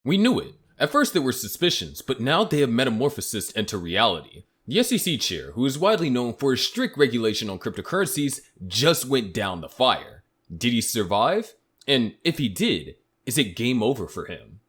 We knew it. At first there were suspicions, but now they have metamorphosed into reality. The SEC chair, who is widely known for his strict regulation on cryptocurrencies, just went down the fire. Did he survive? And if he did, is it game over for him?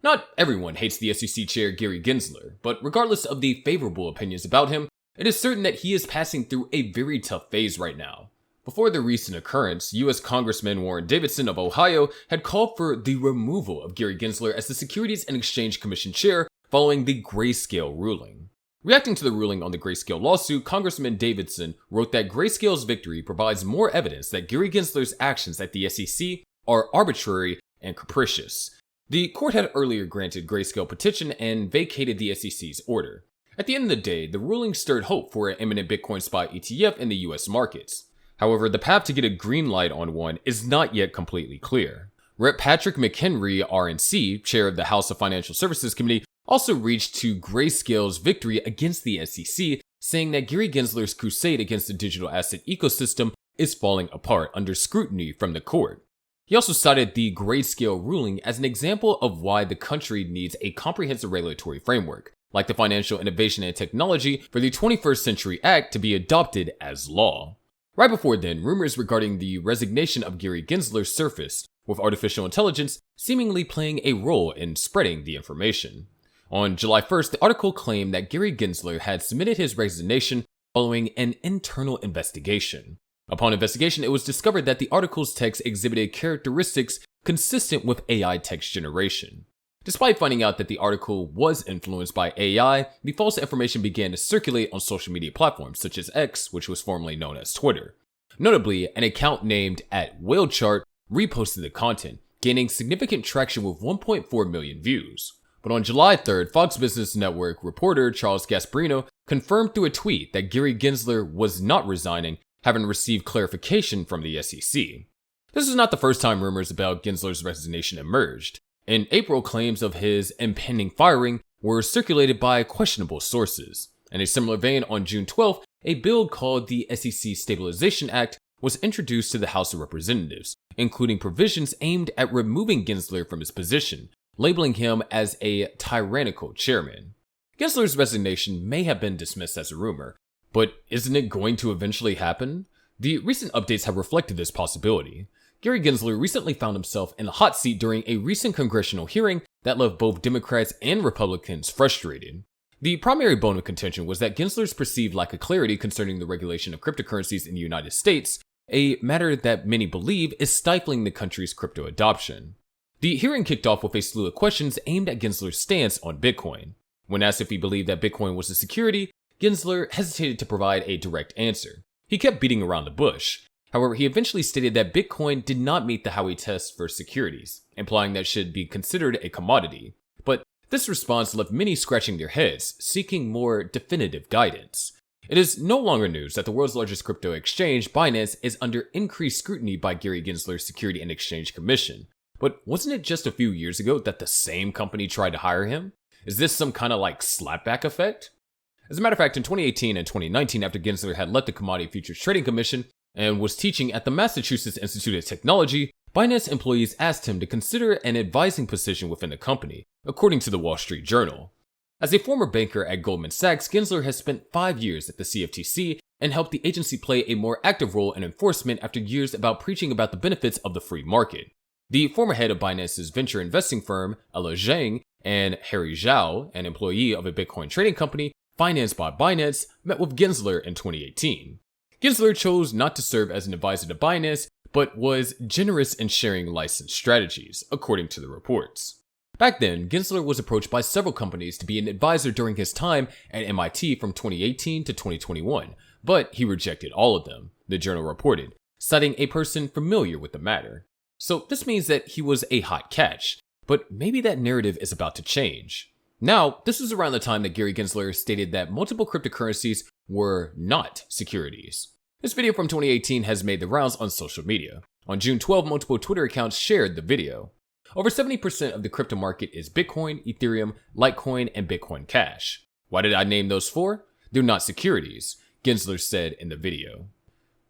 Not everyone hates the SEC chair Gary Gensler, but regardless of the favorable opinions about him, it is certain that he is passing through a very tough phase right now. Before the recent occurrence, U.S. Congressman Warren Davidson of Ohio had called for the removal of Gary Gensler as the Securities and Exchange Commission chair following the Grayscale ruling. Reacting to the ruling on the Grayscale lawsuit, Congressman Davidson wrote that Grayscale's victory provides more evidence that Gary Gensler's actions at the SEC are arbitrary and capricious. The court had earlier granted Grayscale petition and vacated the SEC's order. At the end of the day, the ruling stirred hope for an imminent Bitcoin spot ETF in the US markets. However, the path to get a green light on one is not yet completely clear. Rep. Patrick McHenry, RNC, chair of the House of Financial Services Committee, also reached to Grayscale's victory against the SEC, saying that Gary Gensler's crusade against the digital asset ecosystem is falling apart under scrutiny from the court. He also cited the Grayscale ruling as an example of why the country needs a comprehensive regulatory framework, like the Financial Innovation and Technology for the 21st Century Act, to be adopted as law. Right before then, rumors regarding the resignation of Gary Gensler surfaced, with artificial intelligence seemingly playing a role in spreading the information. On July 1st, the article claimed that Gary Gensler had submitted his resignation following an internal investigation. Upon investigation, it was discovered that the article's text exhibited characteristics consistent with AI text generation. Despite finding out that the article was influenced by AI, the false information began to circulate on social media platforms such as X, which was formerly known as Twitter. Notably, an account named @WhaleChart reposted the content, gaining significant traction with 1.4 million views. But on July 3rd, Fox Business Network reporter Charles Gasparino confirmed through a tweet that Gary Gensler was not resigning, having received clarification from the SEC. This is not the first time rumors about Gensler's resignation emerged. In April, claims of his impending firing were circulated by questionable sources. In a similar vein, on June 12th, a bill called the SEC Stabilization Act was introduced to the House of Representatives, including provisions aimed at removing Gensler from his position, labeling him as a tyrannical chairman. Gensler's resignation may have been dismissed as a rumor, but isn't it going to eventually happen? The recent updates have reflected this possibility. Gary Gensler recently found himself in the hot seat during a recent congressional hearing that left both Democrats and Republicans frustrated. The primary bone of contention was that Gensler's perceived lack of clarity concerning the regulation of cryptocurrencies in the United States, a matter that many believe is stifling the country's crypto adoption. The hearing kicked off with a slew of questions aimed at Gensler's stance on Bitcoin. When asked if he believed that Bitcoin was a security, Gensler hesitated to provide a direct answer. He kept beating around the bush. However, he eventually stated that Bitcoin did not meet the Howey test for securities, implying that it should be considered a commodity. But this response left many scratching their heads, seeking more definitive guidance. It is no longer news that the world's largest crypto exchange, Binance, is under increased scrutiny by Gary Gensler's Securities and Exchange Commission. But wasn't it just a few years ago that the same company tried to hire him? Is this some kind of slapback effect? As a matter of fact, in 2018 and 2019, after Gensler had left the Commodity Futures Trading Commission and was teaching at the Massachusetts Institute of Technology, Binance employees asked him to consider an advising position within the company, according to the Wall Street Journal. As a former banker at Goldman Sachs, Gensler has spent 5 years at the CFTC and helped the agency play a more active role in enforcement after years about preaching about the benefits of the free market. The former head of Binance's venture investing firm, Ella Zhang, and Harry Zhao, an employee of a Bitcoin trading company financed by Binance, met with Gensler in 2018. Gensler chose not to serve as an advisor to Binance, but was generous in sharing licensed strategies, according to the reports. Back then, Gensler was approached by several companies to be an advisor during his time at MIT from 2018 to 2021, but he rejected all of them, the journal reported, citing a person familiar with the matter. So this means that he was a hot catch, but maybe that narrative is about to change. Now, this was around the time that Gary Gensler stated that multiple cryptocurrencies were not securities. This video from 2018 has made the rounds on social media. On June 12, multiple Twitter accounts shared the video. Over 70% of the crypto market is Bitcoin, Ethereum, Litecoin, and Bitcoin Cash. Why did I name those four? They're not securities, Gensler said in the video.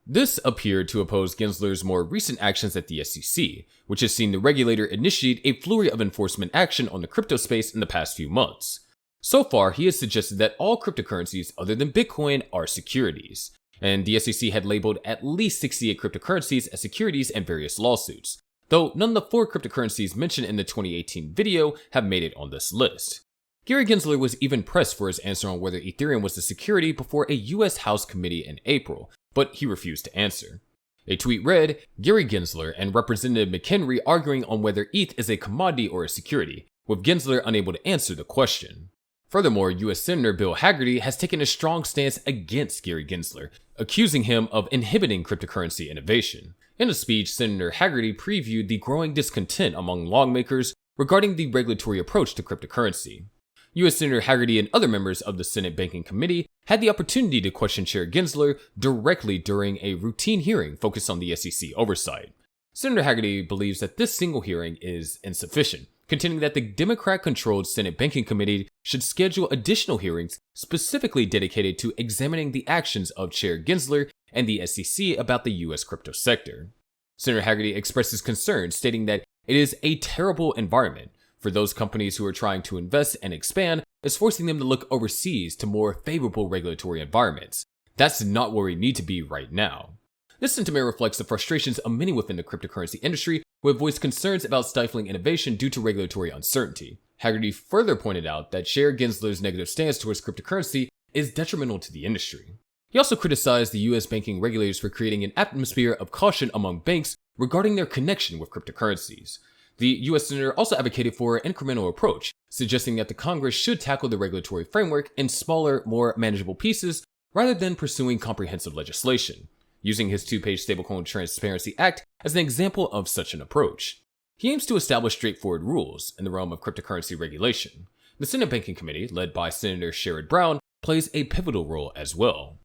This appeared to oppose Gensler's more recent actions at the SEC, which has seen the regulator initiate a flurry of enforcement action on the crypto space in the past few months. So far, he has suggested that all cryptocurrencies other than Bitcoin are securities, and the SEC had labeled at least 68 cryptocurrencies as securities in various lawsuits, though none of the 4 cryptocurrencies mentioned in the 2018 video have made it on this list. Gary Gensler was even pressed for his answer on whether Ethereum was a security before a US House committee in April, but he refused to answer. A tweet read, Gary Gensler and Representative McHenry arguing on whether ETH is a commodity or a security, with Gensler unable to answer the question. Furthermore, US Senator Bill Hagerty has taken a strong stance against Gary Gensler, accusing him of inhibiting cryptocurrency innovation. In a speech, Senator Hagerty previewed the growing discontent among lawmakers regarding the regulatory approach to cryptocurrency. US Senator Hagerty and other members of the Senate Banking Committee had the opportunity to question Chair Gensler directly during a routine hearing focused on the SEC oversight. Senator Hagerty believes that this single hearing is insufficient, contending that the Democrat-controlled Senate Banking Committee should schedule additional hearings specifically dedicated to examining the actions of Chair Gensler and the SEC about the US crypto sector. Senator Hagerty expresses concern, stating that it is a terrible environment for those companies who are trying to invest and expand, is forcing them to look overseas to more favorable regulatory environments. That's not where we need to be right now. This sentiment reflects the frustrations of many within the cryptocurrency industry who have voiced concerns about stifling innovation due to regulatory uncertainty. Hagerty further pointed out that Chair Gensler's negative stance towards cryptocurrency is detrimental to the industry. He also criticized the US banking regulators for creating an atmosphere of caution among banks regarding their connection with cryptocurrencies. The US Senator also advocated for an incremental approach, suggesting that the Congress should tackle the regulatory framework in smaller, more manageable pieces rather than pursuing comprehensive legislation, using his 2-page Stablecoin Transparency Act as an example of such an approach. He aims to establish straightforward rules in the realm of cryptocurrency regulation. The Senate Banking Committee, led by Senator Sherrod Brown, plays a pivotal role as well.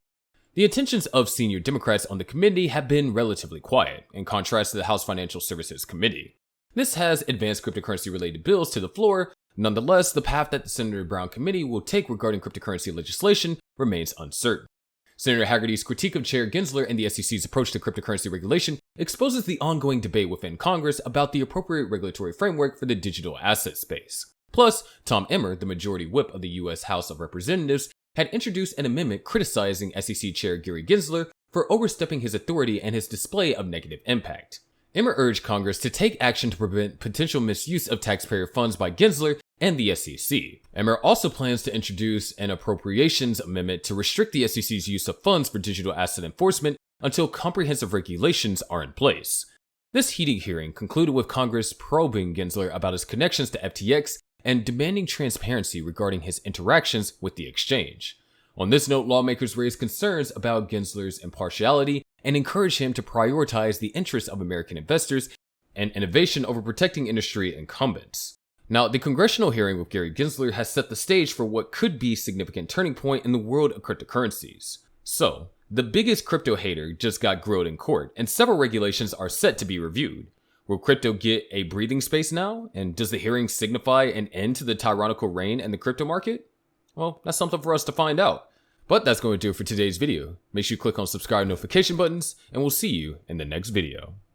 The intentions of senior Democrats on the committee have been relatively quiet, in contrast to the House Financial Services Committee. This has advanced cryptocurrency-related bills to the floor. Nonetheless, the path that the Senator Brown Committee will take regarding cryptocurrency legislation remains uncertain. Senator Hagerty's critique of Chair Gensler and the SEC's approach to cryptocurrency regulation exposes the ongoing debate within Congress about the appropriate regulatory framework for the digital asset space. Plus, Tom Emmer, the majority whip of the U.S. House of Representatives, had introduced an amendment criticizing SEC Chair Gary Gensler for overstepping his authority and his display of negative impact. Emmer urged Congress to take action to prevent potential misuse of taxpayer funds by Gensler and the SEC. Emmer also plans to introduce an appropriations amendment to restrict the SEC's use of funds for digital asset enforcement until comprehensive regulations are in place. This heated hearing concluded with Congress probing Gensler about his connections to FTX and demanding transparency regarding his interactions with the exchange. On this note, lawmakers raised concerns about Gensler's impartiality and encouraged him to prioritize the interests of American investors and innovation over protecting industry incumbents. Now, the congressional hearing with Gary Gensler has set the stage for what could be a significant turning point in the world of cryptocurrencies. So, the biggest crypto hater just got grilled in court, and several regulations are set to be reviewed. Will crypto get a breathing space now? And does the hearing signify an end to the tyrannical reign in the crypto market? Well, that's something for us to find out. But that's going to do it for today's video. Make sure you click on subscribe notification buttons, and we'll see you in the next video.